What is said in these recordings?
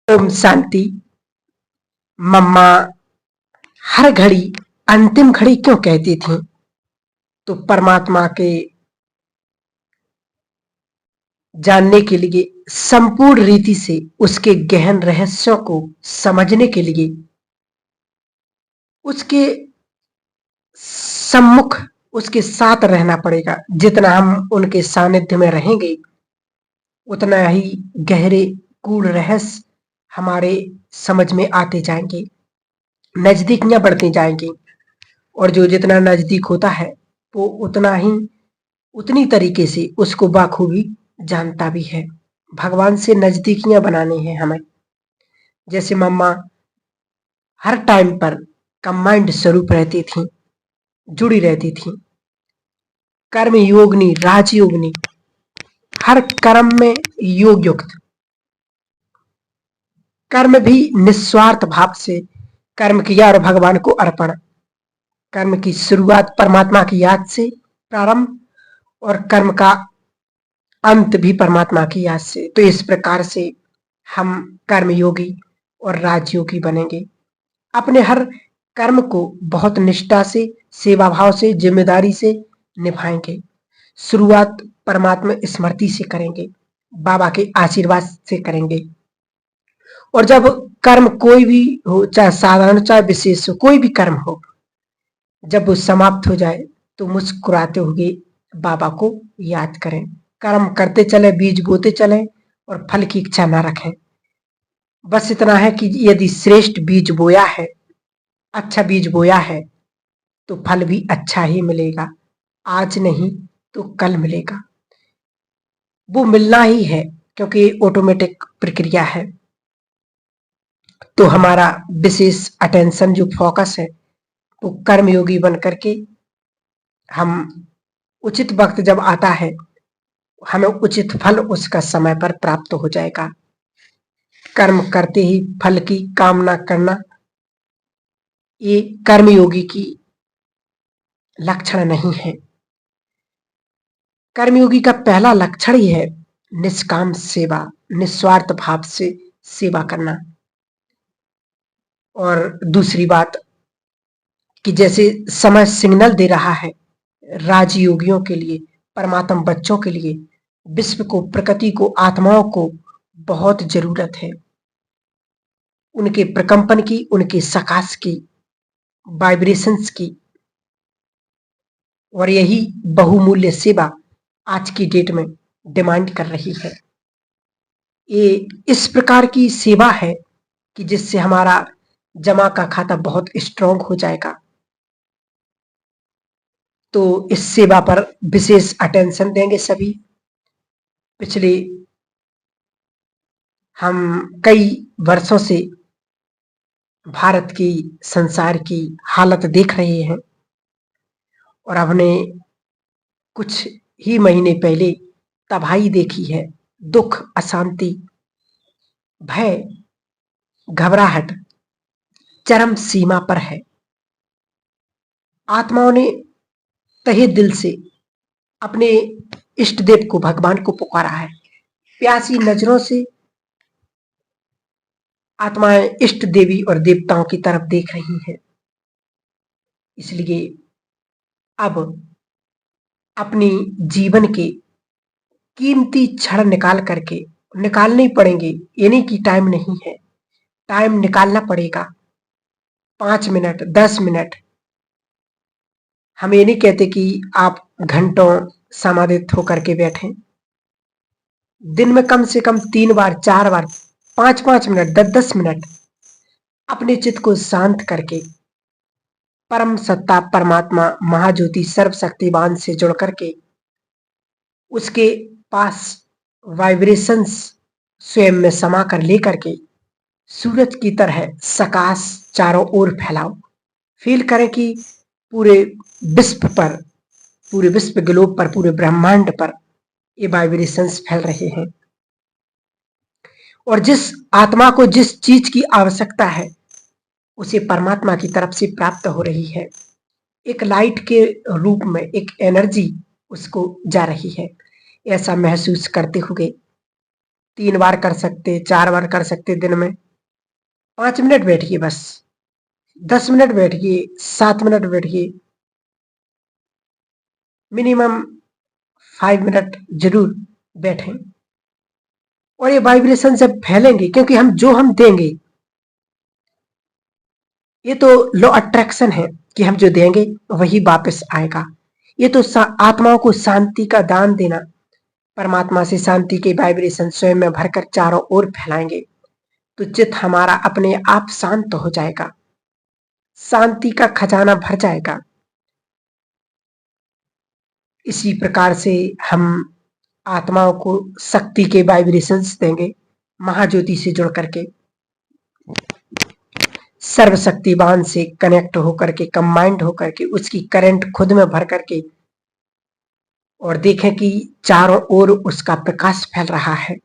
ओम शांति। मम्मा हर घड़ी अंतिम घड़ी क्यों कहती थी? तो परमात्मा के जानने के लिए, संपूर्ण रीति से उसके गहन रहस्यों को समझने के लिए, उसके सम्मुख, उसके साथ रहना पड़ेगा। जितना हम उनके सानिध्य में रहेंगे, उतना ही गहरे गूढ़ रहस्य हमारे समझ में आते जाएंगे, नजदीकियां बढ़ती जाएंगी। और जो जितना नजदीक होता है, वो उतना ही उतनी तरीके से उसको बाखूबी जानता भी है। भगवान से नजदीकियां बनानी है हमें। जैसे मम्मा हर टाइम पर कंबाइंड स्वरूप रहती थी, जुड़ी रहती थी। कर्म योगनी, राजयोगनी, हर कर्म में योग युक्त। कर्म भी निस्वार्थ भाव से कर्म किया और भगवान को अर्पण। कर्म की शुरुआत परमात्मा की याद से प्रारंभ, और कर्म का अंत भी परमात्मा की याद से। तो इस प्रकार से हम कर्मयोगी और राजयोगी बनेंगे। अपने हर कर्म को बहुत निष्ठा से, सेवा भाव से, जिम्मेदारी से निभाएंगे। शुरुआत परमात्मा स्मृति से करेंगे, बाबा के आशीर्वाद से करेंगे। और जब कर्म कोई भी हो, चाहे साधारण चाहे विशेष हो, कोई भी कर्म हो, जब वो समाप्त हो जाए तो मुस्कुराते हुए बाबा को याद करें। कर्म करते चले, बीज बोते चले और फल की इच्छा न रखें। बस इतना है कि यदि श्रेष्ठ बीज बोया है, अच्छा बीज बोया है, तो फल भी अच्छा ही मिलेगा। आज नहीं तो कल मिलेगा। वो मिलना ही है, क्योंकि ऑटोमेटिक प्रक्रिया है। तो हमारा विशेष अटेंशन, जो फोकस है, वो कर्मयोगी बन करके हम उचित वक्त जब आता है, हमें उचित फल उसका समय पर प्राप्त हो जाएगा। कर्म करते ही फल की कामना करना, ये कर्मयोगी की लक्षण नहीं है। कर्मयोगी का पहला लक्षण ही है निष्काम सेवा, निस्वार्थ भाव से सेवा करना। और दूसरी बात कि जैसे समय सिग्नल दे रहा है राजयोगियों के लिए, परमात्मा बच्चों के लिए, विश्व को, प्रकृति को, आत्माओं को बहुत जरूरत है उनके प्रकंपन की, उनके सकाश की, वाइब्रेशंस की। और यही बहुमूल्य सेवा आज की डेट में डिमांड कर रही है। ये इस प्रकार की सेवा है कि जिससे हमारा जमा का खाता बहुत स्ट्रांग हो जाएगा। तो इस सेवा पर विशेष अटेंशन देंगे सभी। पिछले हम कई वर्षों से भारत की, संसार की हालत देख रहे हैं, और हमने कुछ ही महीने पहले तबाही देखी है। दुख, अशांति, भय, घबराहट चरम सीमा पर है। आत्माओं ने तहे दिल से अपने इष्ट देव को, भगवान को पुकारा है। प्यासी नजरों से आत्माएं इष्ट देवी और देवताओं की तरफ देख रही हैं। इसलिए अब अपनी जीवन के कीमती क्षण निकाल करके, निकालने ही पड़ेंगे। ये नहीं कि टाइम नहीं है, टाइम निकालना पड़ेगा। 5 मिनट, 10 मिनट। हम ये नहीं कहते कि आप घंटों समाधित होकर के बैठें। दिन में कम से कम 3 बार, 4 बार, 5-5 मिनट, 10-10 मिनट अपने चित्त को शांत करके परम सत्ता, परमात्मा, महाज्योति, सर्वशक्तिवान से जुड़ करके उसके पास वाइब्रेशंस स्वयं में समा कर लेकर के सूरज की तरह सकाश चारों ओर फैलाओ। फील करें कि पूरे विश्व पर, पूरे विश्व ग्लोब पर, पूरे ब्रह्मांड पर ये वाइब्रेशंस फैल रहे हैं। और जिस आत्मा को जिस चीज की आवश्यकता है, उसे परमात्मा की तरफ से प्राप्त हो रही है। एक लाइट के रूप में एक एनर्जी उसको जा रही है। ऐसा महसूस करते हुए 3 बार कर सकते, 4 बार कर सकते दिन में। 5 मिनट बैठिए बस, 10 मिनट बैठिए, 7 मिनट बैठिए, मिनिमम 5 मिनट जरूर बैठें। और ये वाइब्रेशन जब फैलेंगे, क्योंकि हम देंगे, ये तो लॉ अट्रैक्शन है कि हम जो देंगे वही वापस आएगा। ये तो आत्माओं को शांति का दान देना, परमात्मा से शांति के वाइब्रेशन स्वयं में भरकर चारों ओर फैलाएंगे, तो चित्त हमारा अपने आप शांत हो जाएगा, शांति का खजाना भर जाएगा। इसी प्रकार से हम आत्माओं को शक्ति के वाइब्रेशंस देंगे, महाज्योति से जुड़ करके, सर्वशक्तिवान से कनेक्ट होकर के, कंबाइंड होकर के, उसकी करंट खुद में भर करके, और देखें कि चारों ओर उसका प्रकाश फैल रहा है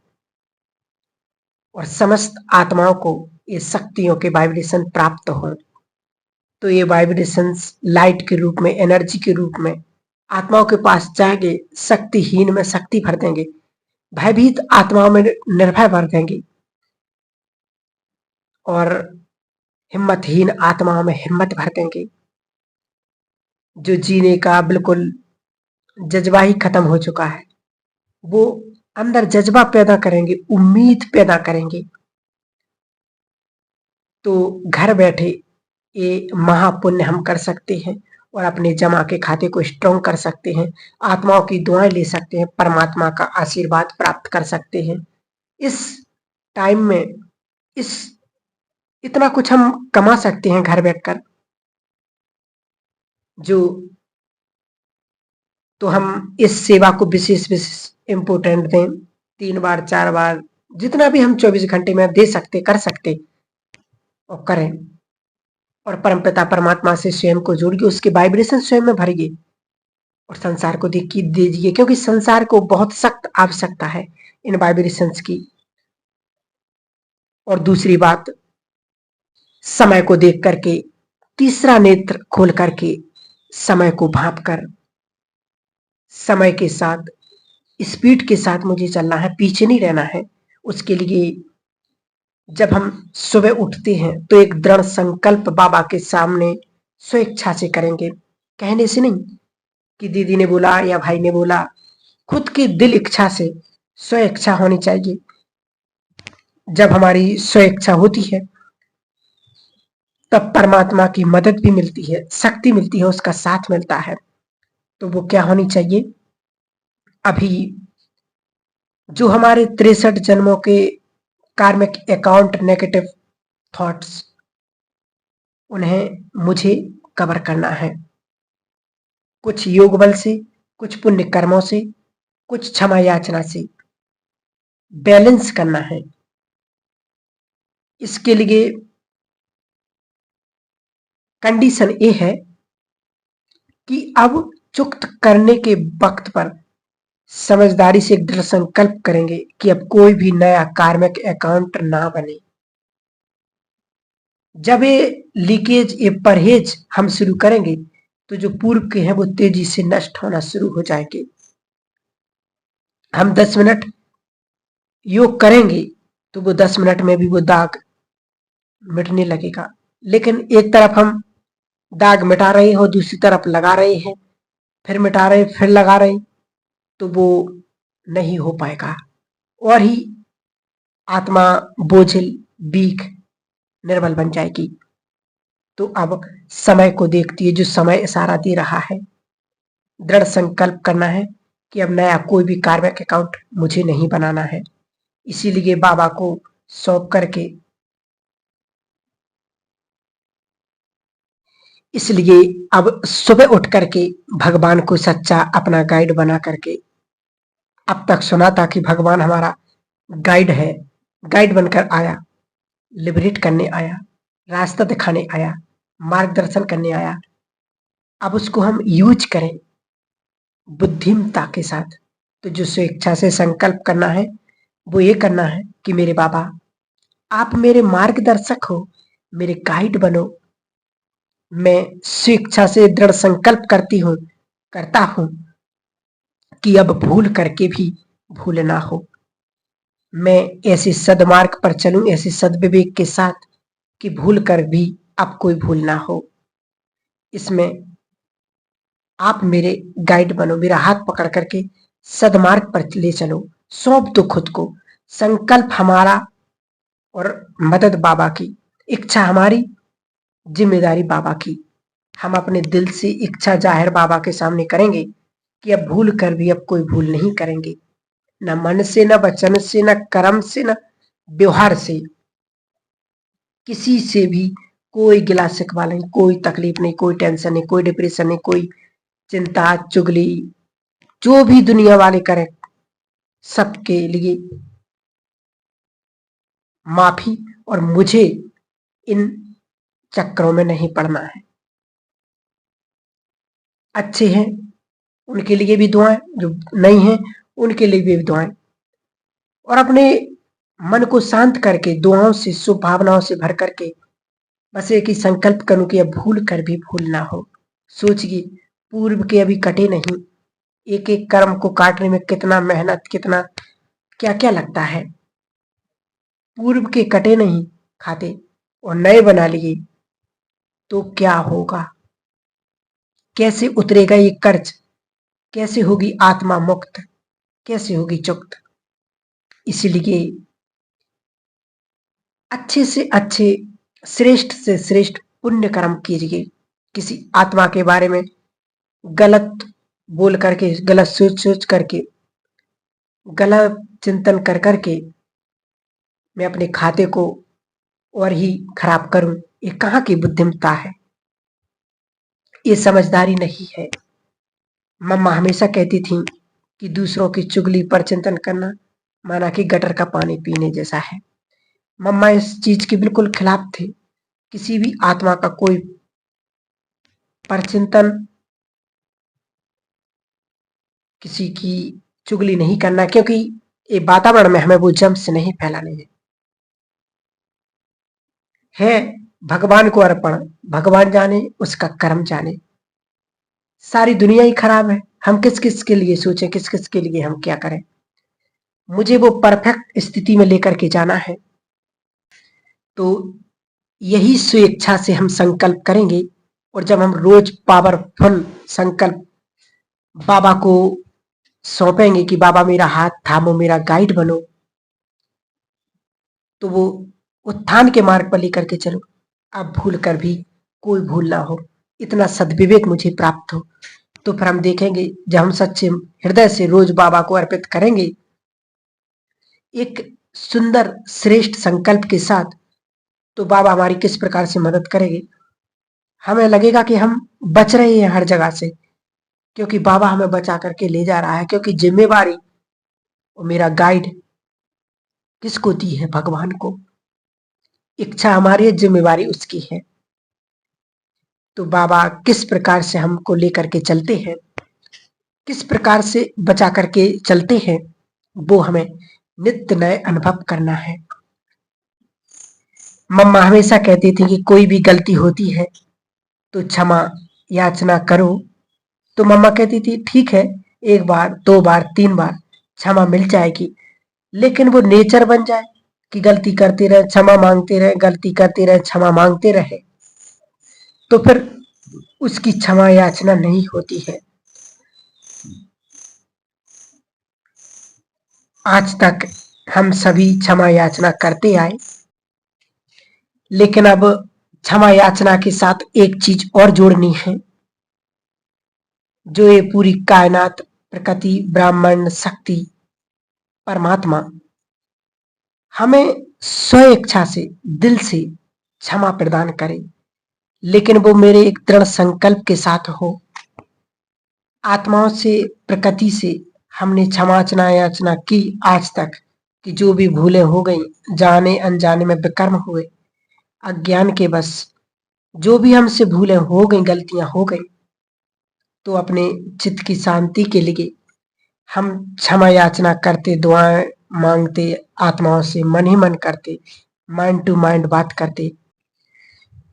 और समस्त आत्माओं को ये शक्तियों के वाइब्रेशन प्राप्त हो। तो ये वाइब्रेशंस लाइट के रूप में, एनर्जी के रूप में आत्माओं के पास जाएंगे, शक्तिहीन में शक्ति भर देंगे, भयभीत आत्माओं में निर्भय भर देंगे, और हिम्मतहीन आत्माओं में हिम्मत भर देंगे। जो जीने का बिल्कुल जज्बा ही खत्म हो चुका है, वो अंदर जज्बा पैदा करेंगे, उम्मीद पैदा करेंगे। तो घर बैठे ये महापुण्य हम कर सकते हैं और अपने जमा के खाते को स्ट्रॉन्ग कर सकते हैं, आत्माओं की दुआएं ले सकते हैं, परमात्मा का आशीर्वाद प्राप्त कर सकते हैं। इस टाइम में इतना कुछ हम कमा सकते हैं घर बैठकर, जो तो हम इस सेवा को विशेष विशेष इम्पोर्टेंट दें। 3 बार 4 बार जितना भी हम 24 घंटे में दे सकते, कर सकते, और करें, और परमपिता परमात्मा से स्वयं को जोड़िए, उसके वाइब्रेशन स्वयं में भरिए और संसार को दीजिए, क्योंकि संसार को बहुत सख्त आवश्यकता है इन वाइब्रेशंस की। और दूसरी बात, समय को देख करके, तीसरा नेत्र खोल करके समय को भांप कर, समय के साथ, स्पीड के साथ मुझे चलना है, पीछे नहीं रहना है। उसके लिए जब हम सुबह उठते हैं तो एक दृढ़ संकल्प बाबा के सामने स्वेच्छा से करेंगे, कहने से नहीं कि दीदी ने बोला या भाई ने बोला, खुद की दिल इच्छा से स्वेच्छा होनी चाहिए। जब हमारी स्वेच्छा होती है तब परमात्मा की मदद भी मिलती है, शक्ति मिलती है, उसका साथ मिलता है। तो वो क्या होनी चाहिए? अभी जो हमारे 63 जन्मों के कार्मिक अकाउंट, नेगेटिव थॉट्स, उन्हें मुझे कवर करना है, कुछ योग बल से, कुछ पुण्य कर्मों से, कुछ क्षमा याचना से बैलेंस करना है। इसके लिए कंडीशन ये है कि अब चुक्त करने के वक्त पर समझदारी से एक दृढ़ संकल्प करेंगे कि अब कोई भी नया कार्मिक अकाउंट ना बने। जब ये लीकेज, ये परहेज हम शुरू करेंगे तो जो पूर्व के हैं वो तेजी से नष्ट होना शुरू हो जाएंगे। हम 10 मिनट योग करेंगे तो वो 10 मिनट में भी वो दाग मिटने लगेगा, लेकिन एक तरफ हम दाग मिटा रहे हो, दूसरी तरफ लगा रहे हैं, फिर मिटा रहे, फिर लगा रहे, तो वो नहीं हो पाएगा और ही आत्मा बोझिल, वीक, निर्बल बन जाएगी। तो अब समय को देखती है, जो समय इशारा दे रहा है, दृढ़ संकल्प करना है कि अब नया कोई भी कार्मिक अकाउंट मुझे नहीं बनाना है। इसीलिए बाबा को सौंप करके, इसलिए अब सुबह उठ करके भगवान को सच्चा अपना गाइड बना करके, अब तक सुना था कि भगवान हमारा गाइड है, गाइड बनकर आया, लिबरेट करने आया, रास्ता दिखाने आया, मार्गदर्शन करने आया। अब उसको हम यूज करें बुद्धिमता के साथ। तो जो स्वेच्छा से संकल्प करना है वो ये करना है कि मेरे बाबा, आप मेरे मार्गदर्शक हो, मेरे गाइड बनो। मैं स्वेच्छा से दृढ़ संकल्प करता हूं कि अब भूल करके भी भूल ना हो। मैं ऐसे सदमार्ग पर चलूं, ऐसे सद्विवेक के साथ कि भूल कर भी अब कोई भूल ना हो। इसमें आप मेरे गाइड बनो, मेरा हाथ पकड़ करके सदमार्ग पर ले चलो। सौंप दो खुद को। संकल्प हमारा और मदद बाबा की, इच्छा हमारी, जिम्मेदारी बाबा की। हम अपने दिल से इच्छा जाहिर बाबा के सामने करेंगे कि अब भूल कर भी अब कोई भूल नहीं करेंगे, न मन से, न वचन से, न कर्म से, न व्यवहार से। किसी से भी कोई गिला शिकवा नहीं, कोई तकलीफ नहीं, कोई टेंशन नहीं, कोई डिप्रेशन नहीं, कोई चिंता चुगली जो भी दुनिया वाले करें, सबके लिए माफी। और मुझे इन चक्करों में नहीं पड़ना है। अच्छे हैं उनके लिए भी दुआएं, जो नहीं हैं उनके लिए भी दुआएं। और अपने मन को शांत करके दुआओं से, शुभ भावनाओं से भर करके बस एक ही संकल्प करूं कि अब भूल कर भी भूल ना हो। सोचिए, पूर्व के अभी कटे नहीं। एक एक कर्म को काटने में कितना मेहनत, कितना क्या क्या लगता है। पूर्व के कटे नहीं खाते और नए बना लिए तो क्या होगा, कैसे उतरेगा ये कर्ज, कैसे होगी आत्मा मुक्त, कैसे होगी चुक्त। इसलिए अच्छे से अच्छे, श्रेष्ठ से श्रेष्ठ पुण्य कर्म कीजिए। किसी आत्मा के बारे में गलत बोल करके, गलत सोच सोच करके, गलत चिंतन कर करके मैं अपने खाते को और ही खराब करूं, ये कहाँ की बुद्धिमत्ता है, ये समझदारी नहीं है। मम्मा हमेशा कहती थी कि दूसरों की चुगली पर चिंतन करना माना कि गटर का पानी पीने जैसा है। मम्मा इस चीज के बिल्कुल खिलाफ थे। किसी भी आत्मा का कोई परचिंतन, किसी की चुगली नहीं करना, क्योंकि ये वातावरण में हमें वो जम से नहीं फैलाने है भगवान को अर्पण। भगवान जाने, उसका कर्म जाने। सारी दुनिया ही खराब है, हम किस किस के लिए सोचें, किस किस के लिए हम क्या करें। मुझे वो परफेक्ट स्थिति में लेकर के जाना है। तो यही स्वेच्छा से हम संकल्प करेंगे। और जब हम रोज पावरफुल संकल्प बाबा को सौंपेंगे कि बाबा मेरा हाथ थामो, मेरा गाइड बनो, तो वो उत्थान के मार्ग पर लेकर के चलो। अब भूल कर भी कोई भूल ना हो, इतना सद्विवेक मुझे प्राप्त हो। तो फिर हम देखेंगे, जब हम सच्चे हृदय से रोज बाबा को अर्पित करेंगे एक सुंदर श्रेष्ठ संकल्प के साथ, तो बाबा हमारी किस प्रकार से मदद करेंगे। हमें लगेगा कि हम बच रहे हैं हर जगह से, क्योंकि बाबा हमें बचा करके ले जा रहा है। क्योंकि जिम्मेवारी और मेरा गाइड किसको दी है? भगवान को। इच्छा हमारी है, जिम्मेवारी उसकी है। तो बाबा किस प्रकार से हमको लेकर के चलते हैं, किस प्रकार से बचा करके चलते हैं, वो हमें नित्य नए अनुभव करना है। मम्मा हमेशा कहती थी कि कोई भी गलती होती है तो क्षमा याचना करो। तो मम्मा कहती थी ठीक है, एक बार, दो बार, तीन बार क्षमा मिल जाएगी। लेकिन वो नेचर बन जाए कि गलती करते रहे, क्षमा मांगते रहे, गलती करते रहे, क्षमा मांगते रहे, तो फिर उसकी क्षमा याचना नहीं होती है। आज तक हम सभी क्षमा याचना करते आए, लेकिन अब क्षमा याचना के साथ एक चीज और जोड़नी है। जो ये पूरी कायनात, प्रकृति, ब्राह्मण, शक्ति, परमात्मा हमें स्व इच्छा से, दिल से क्षमा प्रदान करे, लेकिन वो मेरे एक दृढ़ संकल्प के साथ हो। आत्माओं से, प्रकृति से हमने क्षमा याचना की आज तक कि जो भी भूलें हो गई, जाने अनजाने में विकर्म हुए, अज्ञान के बस जो भी हमसे भूलें हो गई, गलतियां हो गई, तो अपने चित्त की शांति के लिए हम क्षमा याचना करते, दुआएं मांगते, आत्माओं से मन ही मन करते, माइंड टू माइंड बात करते।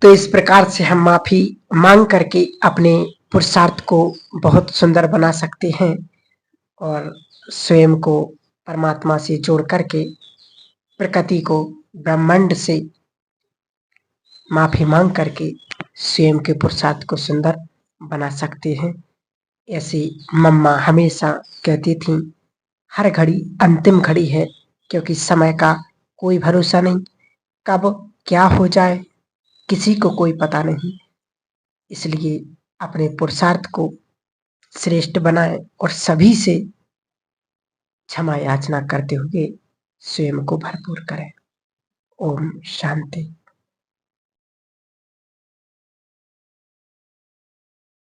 तो इस प्रकार से हम माफी मांग करके अपने पुरुषार्थ को बहुत सुंदर बना सकते हैं और स्वयं को परमात्मा से जोड़ करके प्रकृति को, ब्रह्मांड से माफी मांग करके स्वयं के पुरुषार्थ को सुंदर बना सकते हैं। ऐसी मम्मा हमेशा कहती थी, हर घड़ी अंतिम घड़ी है, क्योंकि समय का कोई भरोसा नहीं, कब क्या हो जाए किसी को कोई पता नहीं। इसलिए अपने पुरुषार्थ को श्रेष्ठ बनाएं और सभी से क्षमा याचना करते हुए स्वयं को भरपूर करें। ओम शांति।